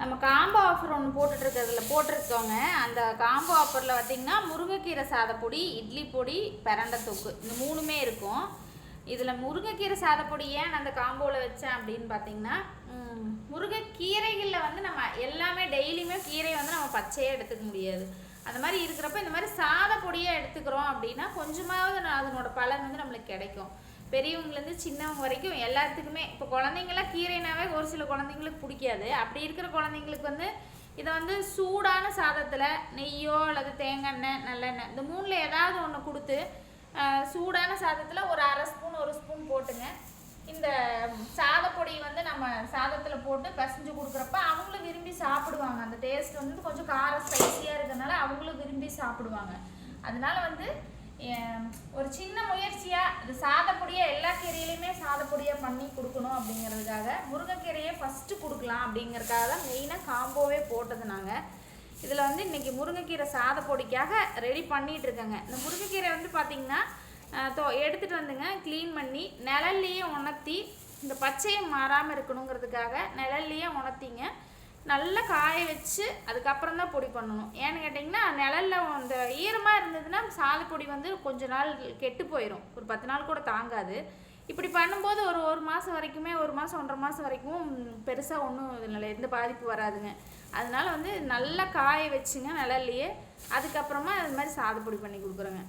நம்ம combo offer ஒன்று போட்டிருக்கோங்க. அந்த காம்போ ஆஃபரில் பார்த்திங்கன்னா முருங்கைக்கீரை சாதப்பொடி, இட்லி பொடி, பிரண்டை தொக்கு இந்த 3மே இருக்கும். இதில் முருங்கைக்கீரை சாதப்பொடி ஏன் நான் அந்த காம்போவில் வச்சேன் அப்படின்னு பார்த்தீங்கன்னா, முருங்கைக்கீரைகளில் வந்து நம்ம எல்லாமே டெய்லியுமே கீரை வந்து நம்ம பச்சையாக எடுத்துக்க முடியாது. அந்த மாதிரி இருக்கிறப்ப இந்த மாதிரி சாதப்பொடியாக எடுத்துக்கிறோம் அப்படின்னா கொஞ்சமாவது அதனோட பலன் வந்து நம்மளுக்கு கிடைக்கும். பெரியவங்கலேருந்து சின்னவங்க வரைக்கும் எல்லாத்துக்குமே. இப்போ குழந்தைங்களாம் கீரைனாவே ஒரு சில குழந்தைங்களுக்கு பிடிக்காது. அப்படி இருக்கிற குழந்தைங்களுக்கு வந்து இதை வந்து சூடான சாதத்தில் நெய்யோ அல்லது தேங்காய் எண்ணெய், நல்லெண்ணெய் இந்த 3ல் ஏதாவது ஒன்று கொடுத்து சூடான சாதத்தில் ஒரு 1/2 ஸ்பூன் 1 ஸ்பூன் போட்டுங்க. இந்த சாதப்பொடி வந்து நம்ம சாதத்தில் போட்டு பசைஞ்சு கொடுக்குறப்ப அவங்களும் விரும்பி சாப்பிடுவாங்க. அந்த டேஸ்ட் வந்து கொஞ்சம் காரம் ஸ்பைஸியாக இருக்கிறதுனால அவங்களும் விரும்பி சாப்பிடுவாங்க. அதனால வந்து ஒரு சின்ன முயற்சியாக இது சாதப்பொடியாக எல்லா கீரையிலையுமே சாதப்பொடியாக பண்ணி கொடுக்கணும் அப்படிங்கிறதுக்காக முருங்கைக்கீரையை ஃபஸ்ட்டு கொடுக்கலாம் அப்படிங்கிறதுக்காக தான் மெயினாக காம்போவே போட்டது. நாங்கள் இதில் வந்து இன்றைக்கி முருங்கைக்கீரை சாதப்பொடிக்காக ரெடி பண்ணிகிட்ருக்கேங்க. இந்த முருங்கைக்கீரை வந்து பார்த்திங்கன்னா எடுத்துகிட்டு வந்துங்க க்ளீன் பண்ணி நிழல்லையே உணர்த்தி இந்த பச்சையை மாறாமல் இருக்கணுங்கிறதுக்காக நிழல்லையே உணர்த்திங்க நல்லா காய வச்சு அதுக்கப்புறம் தான் பொடி பண்ணணும். ஏன்னு கேட்டிங்கன்னா நிழலில் அந்த ஈரமாக இருந்ததுன்னா சாதப்பொடி வந்து கொஞ்ச நாள் கெட்டு போயிடும், ஒரு 10 நாள் கூட தாங்காது. இப்படி பண்ணும்போது ஒரு மாதம் வரைக்குமே, 1 மாதம் 1.5 மாதம் வரைக்கும் பெருசாக ஒன்றும் இதில் எந்த பாதிப்பு வராதுங்க. அதனால வந்து நல்லா காய வச்சுங்க நிழல்லையே, அதுக்கப்புறமா அது மாதிரி சாதப்பொடி பண்ணி கொடுக்குறோங்க.